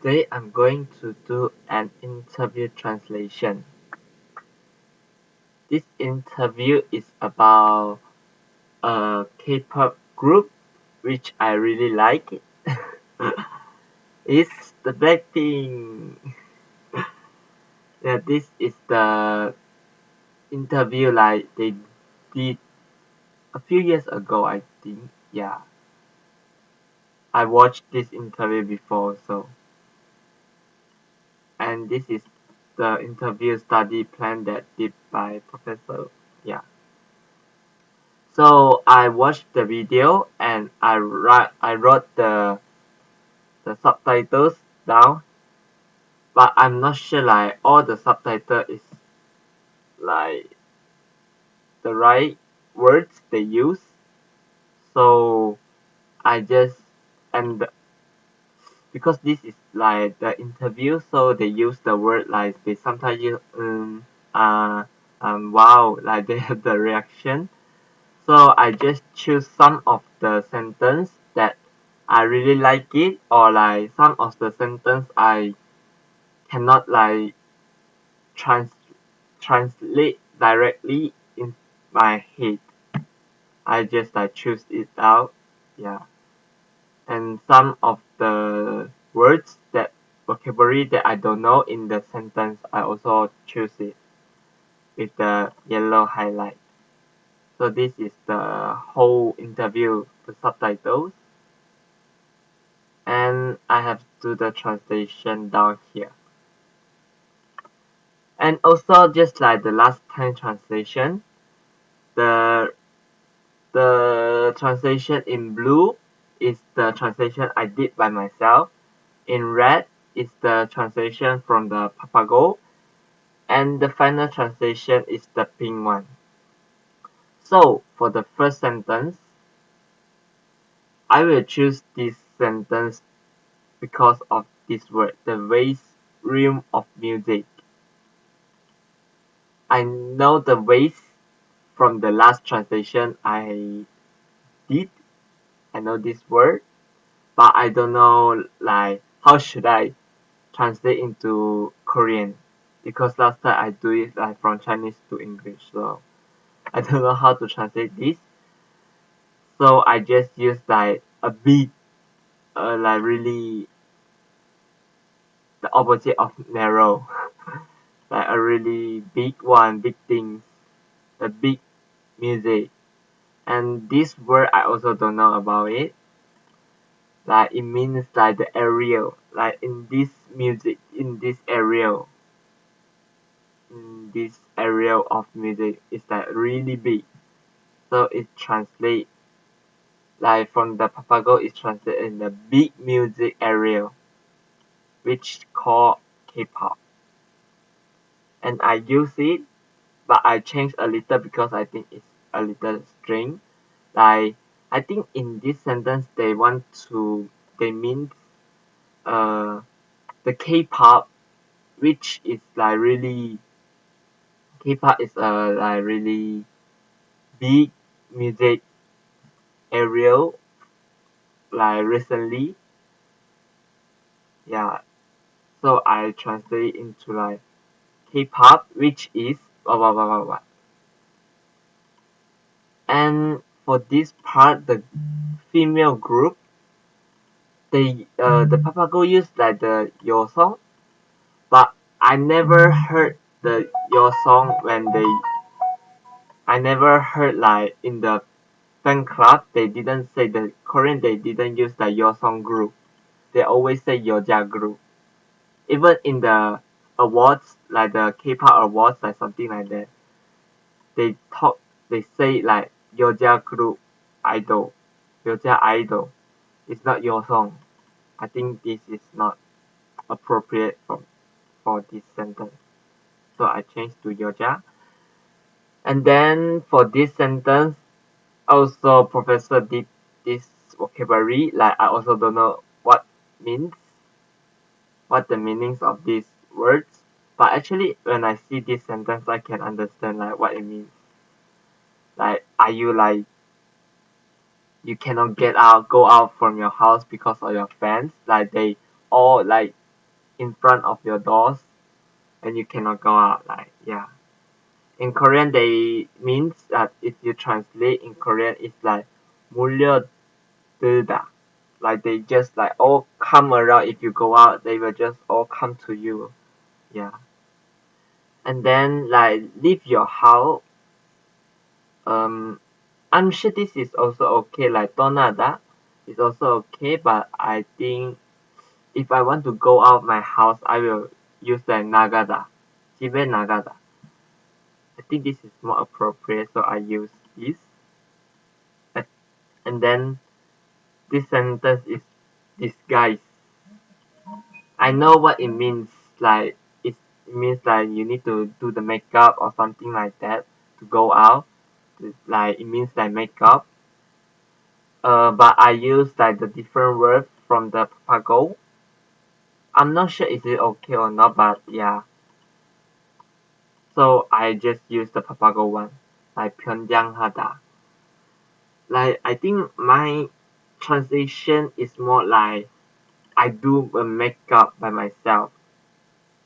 Today I'm going to do an interview translation. This interview is about a K-pop group which I really like. It's the Blackpink. Yeah, this is the interview like they did a few years ago, I think. Yeah, I watched this interview before, and this is the interview study plan that did by Professor. Yeah. So I watched the video and I wrote the subtitles down, but I'm not sure like all the subtitle is like the right words they use. So I just and because this is like the interview, so they use the word like they sometimes use uh wow, like they have the reaction. So I just choose some of the sentence that I really like it, or like some of the sentence I cannot like trans translate directly in my head. I just like choose it out. Yeah. And some of the words that vocabulary that I don't know in the sentence I also choose it with the yellow highlight. So this is the whole interview, the subtitles. And I have to do the translation down here. And also just like the last time translation, the the translation in blue is the translation I did by myself. In red is the translation from the Papago, and the final translation is the pink one. So for the first sentence, I will choose this sentence because of this word, the vast realm of music. I know the ways from the last translation I did. I know this word, but I don't know like how should I translate into Korean because last time I do it like from Chinese to English, so I don't know how to translate this. So I just use like a big, like really the opposite of narrow, like a really big one, big things, a big music. And this word I also don't know about it. Like it means like the area, like in this music, in this area of music, it's like really big. So it translates like from the Papago, it translates in the big music area, which called K-pop. And I use it, but I changed a little because I think it's a little strange. Like I think in this sentence they mean uh the K-pop, which is like really K-pop is a like really big music area like recently. Yeah, so I translate into like K-pop, which is blah blah blah blah blah. And for this part, the female group, the Papago use like the your song, but I never heard the your song when they. I never heard like in the fan club they didn't say the Korean they didn't use the your song group. They always say Yoja group. Even in the awards like the K-pop awards like something like that, they talk they say like Yoja group idol, Yoja idol. It's not your song. I think this is not appropriate for this sentence. So I changed to Yoja. And then for this sentence, also professor did this vocabulary. Like I also don't know means, what the meanings of these words. But actually when I see this sentence I can understand like what it means. Like are you like you cannot go out from your house because of your fans? Like they all like in front of your doors and you cannot go out. Like yeah. In Korean, they means that if you translate in Korean, it's like 몰려들다. Like they just like all come around. If you go out, they will just all come to you. Yeah. And then like leave your house. Um, I'm sure this is also okay. Like 떠나다 is also okay, but I think if I want to go out my house, I will use like 나가다. 집에 나가다. I think this is more appropriate, so I use this. And then this sentence is disguise. I know what it means. Like it means like you need to do the makeup or something like that to go out. Like it means like makeup. But I use like the different words from the Papago. I'm not sure is it okay or not, but yeah. So I just use the Papago one, like 편장하다. Like I think my translation is more like I do a makeup by myself.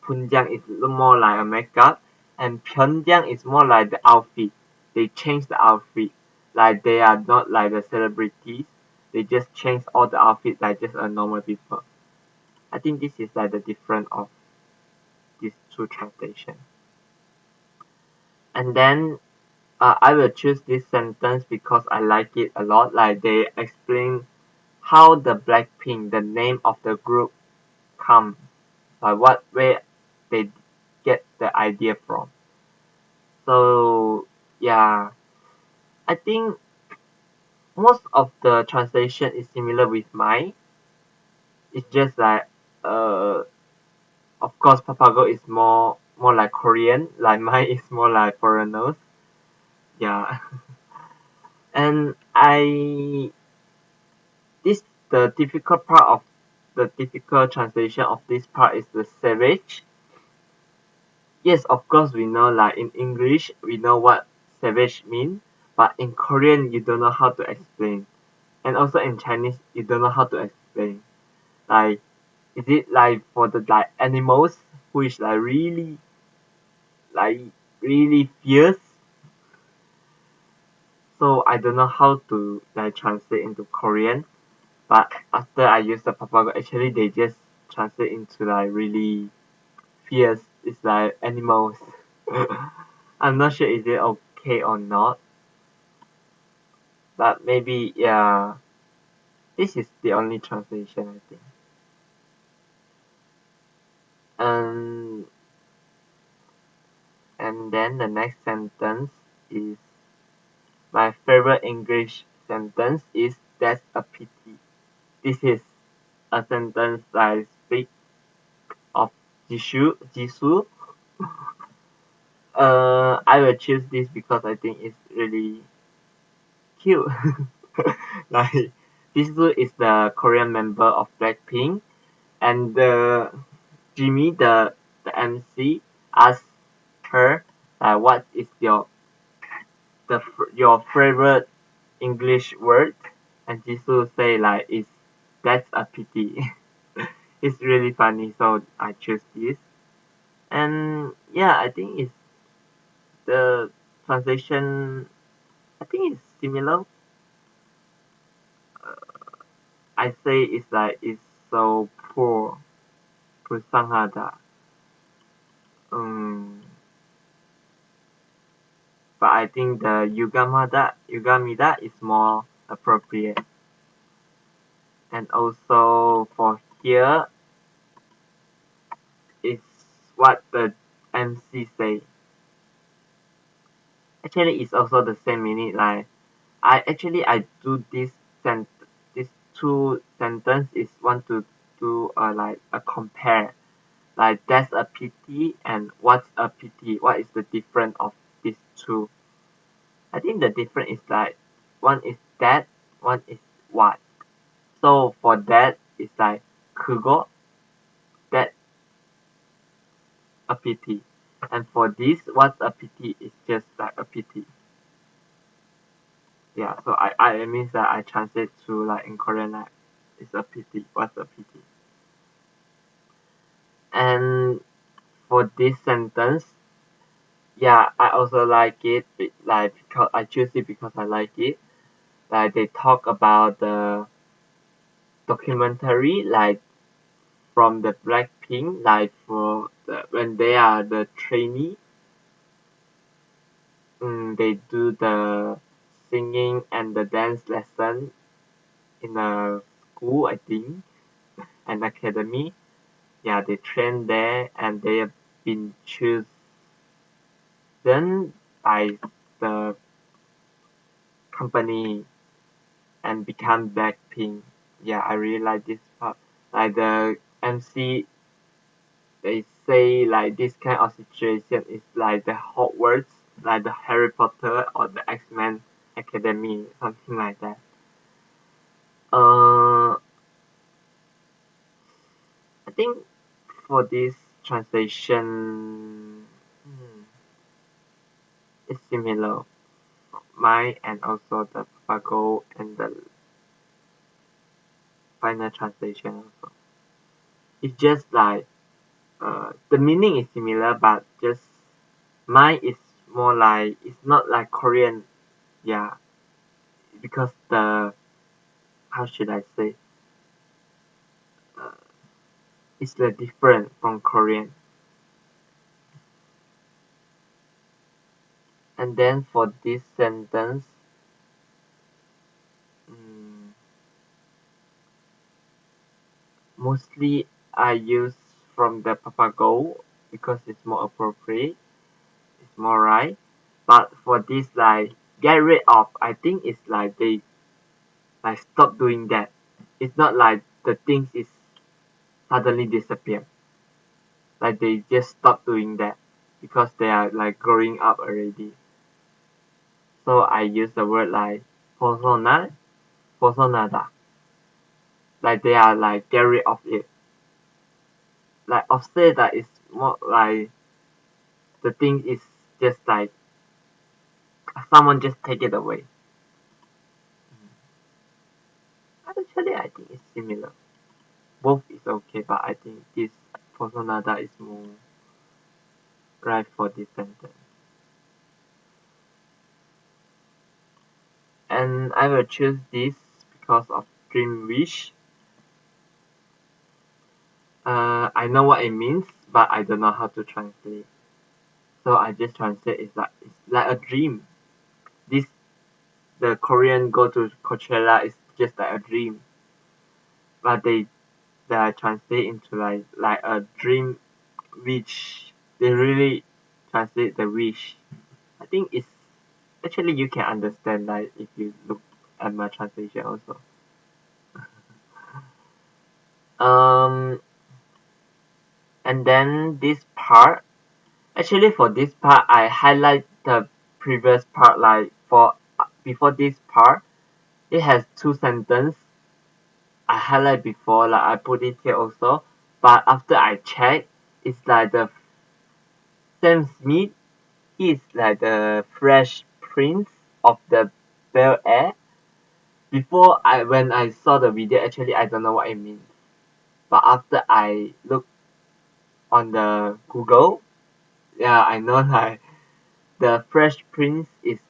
Punjang is more like a makeup, and Pyongyang is more like the outfit. They change the outfit. Like they are not like the celebrities. They just change all the outfits like just a normal people. I think this is like the difference of these two translations. And then I will choose this sentence because I like it a lot. Like they explain how the Blackpink, the name of the group, come, like what where they get the idea from. So yeah, I think most of the translation is similar with mine. It's just like of course Papago is more like Korean, like mine is more like foreigners. Yeah. And I this the difficult part of the difficult translation of this part is the savage. Yes, of course we know like in English we know what savage mean, but in Korean you don't know how to explain. And also in Chinese you don't know how to explain. Like is it like for the like animals who is like really fierce? So I don't know how to like translate into Korean. But after I use the Papago, actually they just translate into like really fierce. It's like animals. I'm not sure is it okay or not. But maybe yeah. This is the only translation I think. Um and then the next sentence is my favorite English sentence is that's a pity. This is a sentence I speak of Jisoo. I will choose this because I think it's really cute. Like Jisoo is the Korean member of Blackpink, and Jimmy, the MC, asked her, "What is your favorite English word?" And Jisoo say like, "Is that's a pity." It's really funny, so I choose this. And yeah, I think it's the translation. I think it's similar. I say it's like it's so poor, 불쌍하다. Um, but I think the yugamida is more appropriate. And also for here, it's what the MC say. Actually, it's also the same meaning. Like I do this two sentence is want to do like a compare. Like that's a pity and what's a pity? What is the difference of these two? I think the difference is like one is that, one is what. So for that it's like 그거, that a pity. And for this what's a pity is just like a pity. Yeah, so I it means that I translate to like in Korean like it's a pity, what's a pity. And for this sentence, yeah, I also like it. Like because I choose it because I like it. Like they talk about the documentary, like from the Blackpink, like for when they are the trainee, they do the singing and the dance lesson in a school, I think, an academy. Yeah, they train there and they have been chosen by the company and become Blackpink. Yeah, I really like this part. Like the MC, they say like this kind of situation is like the Hogwarts, like the Harry Potter or the X-Men Academy, something like that. I think for this translation, it's similar. Mine and also the Papago and the final translation also. It's just like the meaning is similar, but just mine is more like it's not like Korean. Yeah, because the how should I say? Uh, it's like different from Korean. And then for this sentence, mm, mostly I use from the Papago because it's more appropriate, it's more right. But for this like get rid of, I think it's like they like stop doing that. It's not like the things is suddenly disappear. Like they just stop doing that because they are like growing up already. So I use the word like persona, personada. Like they are like get rid of it. Like offset that is more like the thing is just like someone just take it away. Actually, I think it's similar. Both is okay, but I think this personada is more right for this sentence. And I will choose this because of dream wish. I know what it means, but I don't know how to translate. So I just translate it's like a dream. This the Korean go to Coachella is just like a dream, but they translate into like a dream, which they really translate the wish. I think it's actually you can understand like if you look at my translation also. Um, and then this part. Actually, for this part, I highlight the previous part. Like for before this part, it has two sentences. I highlight before, like I put it here also. But after I check, it's like the Sam Smith is like the Fresh Prince of the Bel Air. Before when I saw the video, actually I don't know what it means. But after I look on the Google, yeah, I know like the Fresh Prince is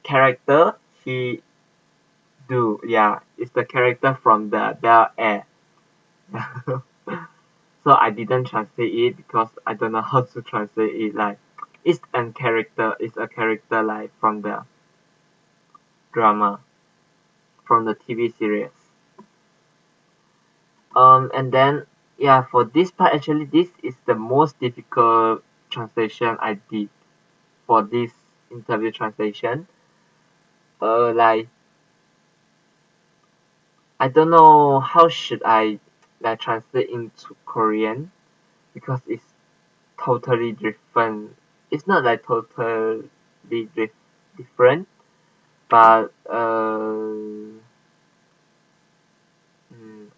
character he do. Yeah, it's the character from the Bel Air. So I didn't translate it because I don't know how to translate it. Like it's a character. It's a character like from the drama, from the TV series. And then yeah, for this part actually this is the most difficult translation I did for this interview translation. Like I don't know how should I like translate into Korean because it's totally different. It's not like totally different, but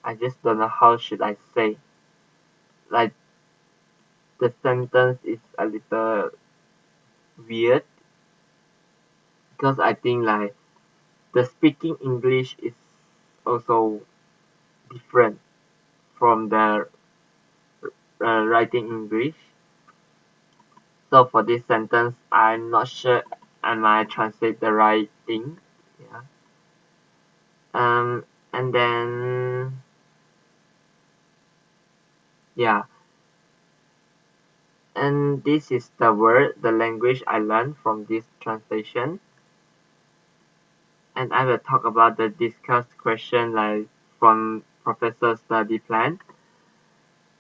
I just don't know how should I say. Like the sentence is a little weird because I think like the speaking English is also different from the writing English. So for this sentence, I'm not sure am I translate the right thing. Yeah. And then yeah, and this is the word, the language I learned from this translation. And I will talk about the discussed question like from Professor Study Plan.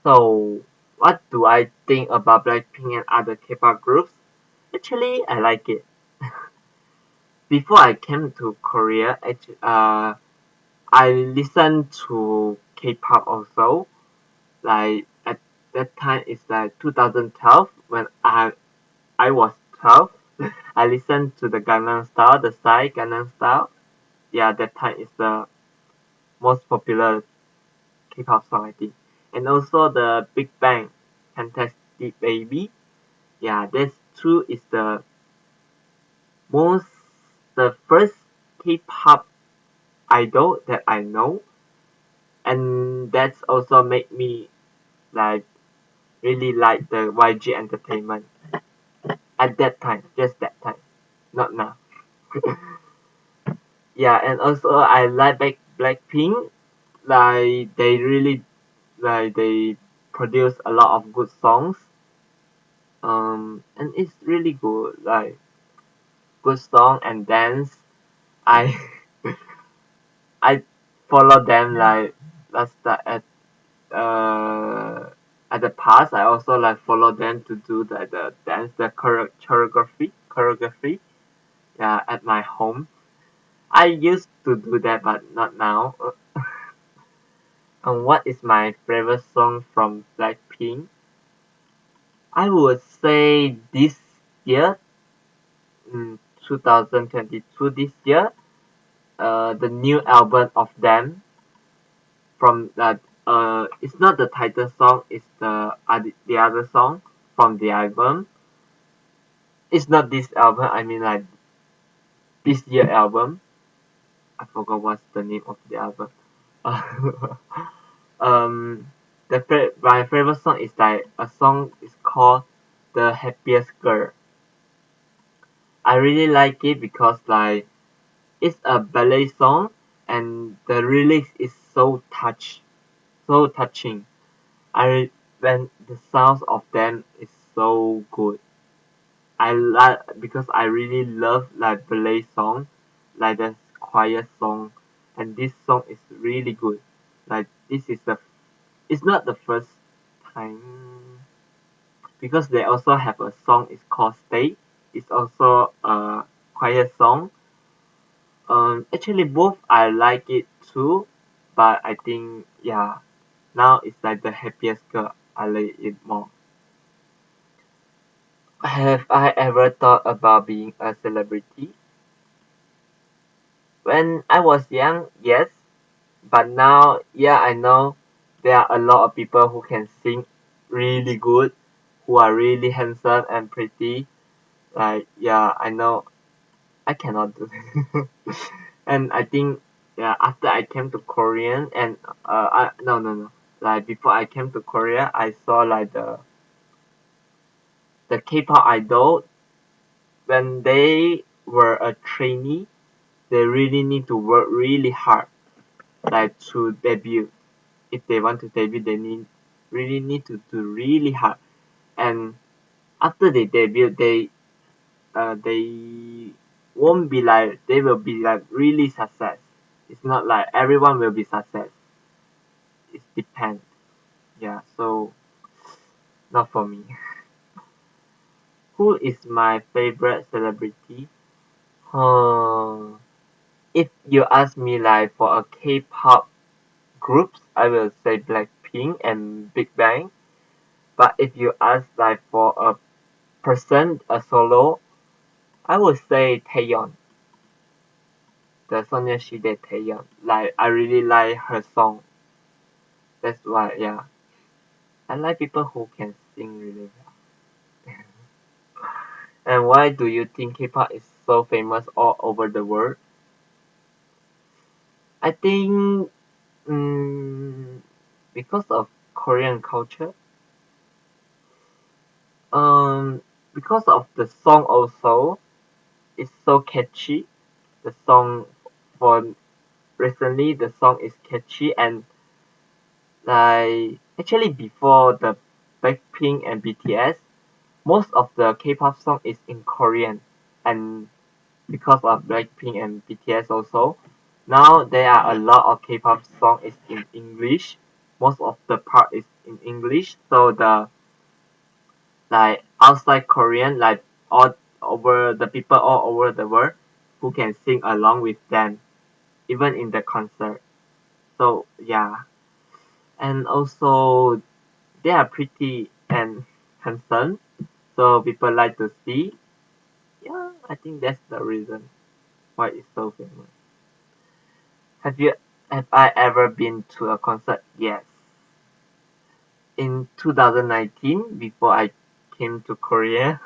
So, what do I think about Blackpink and other K-pop groups? Actually, I like it. Before I came to Korea, I listened to K-pop also. Like at that time, it's like 2012 when I was 12. I listened to the Gangnam Style, the Psy Gangnam Style. Yeah, that time is the most popular K-pop song I think. And also the Big Bang, Fantastic Baby. Yeah, this two is most the first K-pop idol that I know, and that's also made me like really like the YG Entertainment at that time, just that time, not now. Yeah, and also I like Blackpink. Like they produce a lot of good songs. And it's really good. Like good song and dance. I I follow them like last at the past. I also like follow them to do the dance, the choreography. Yeah, at my home. I used to do that, but not now. And what is my favorite song from Blackpink? I would say this year, in 2022, this year, the new album of them from that. It's not the title song. It's the other song from the album. It's not this album. I mean like this year album. I forgot what's the name of the album. um, my favorite song is like a song is called "The Happiest Girl." I really like it because like it's a ballet song and the lyrics is so touching. I when the sounds of them is so good. I like because I really love like ballet song, like the choir song, and this song is really good. Like this is the it's not the first time because they also have a song it's called Stay. It's also a choir song. Actually both I like it too, but I think yeah, now it's like the happiest girl. I like it more. Have I ever thought about being a celebrity? When I was young, yes, but now, yeah, I know there are a lot of people who can sing really good, who are really handsome and pretty. Like, yeah, I know I cannot do that. And I think, yeah, after I came to Korean and no, like before I came to Korea, I saw like the K-pop idol when they were a trainee, they really need to work really hard, like to debut. If they want to debut, they really need to do really hard. And after they debut, they won't be like they will be like really success. It's not like everyone will be success. It depends. Yeah, so not for me. Who is my favorite celebrity? Uh, if you ask me like for a K-pop groups, I will say Blackpink and Big Bang. But if you ask like for a person, a solo, I would say Taeyeon, the Sonia Shide Taeyeon. Like I really like her song. That's why, yeah, I like people who can sing really well. And why do you think K-pop is so famous all over the world? I think because of Korean culture. Um, because of the song also, it's so catchy. The song for recently, the song is catchy and like actually before the Blackpink and BTS, most of the K-pop song is in Korean, and because of Blackpink and BTS also, now there are a lot of K-pop song is in English. Most of the part is in English, so the like outside Korean, like all over the people all over the world who can sing along with them, even in the concert. So yeah, and also they are pretty and handsome, so people like to see. Yeah, I think that's the reason why it's so famous. Have you have I ever been to a concert? Yes. In 2019, before I came to Korea,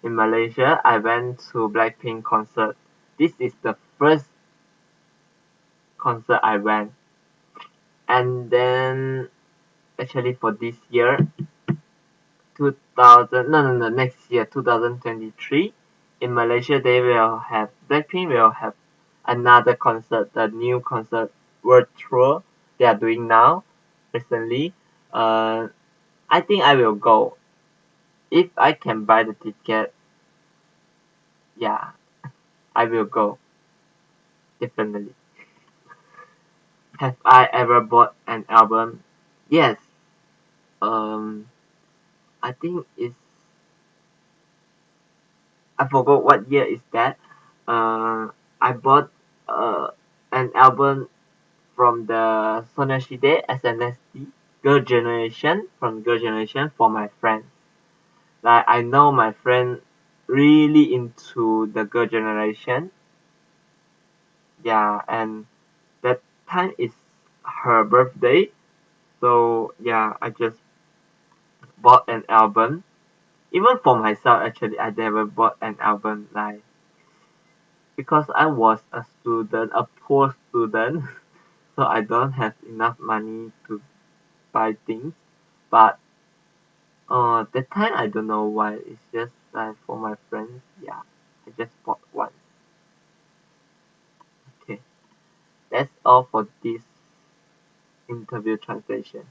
in Malaysia, I went to Blackpink concert. This is the first concert I went. And then actually for this year, 2000 no no no next year 2023 in Malaysia they will have Blackpink will have another concert, the new concert world tour they are doing now recently. Uh, I think I will go if I can buy the ticket. Yeah, I will go definitely. Have I ever bought an album? Yes. Um, I think it's I forgot what year is that. I bought uh an album from the Sonoshide SNSD Girl Generation from Girl Generation for my friends. Like I know my friend really into the Girl Generation. Yeah, and that time is her birthday. So yeah, I just bought an album. Even for myself, actually, I never bought an album like because I was a student, a poor student, so I don't have enough money to buy things. But that time I don't know why. It's just like for my friends. Yeah, I just bought one. Okay, that's all for this interview translation.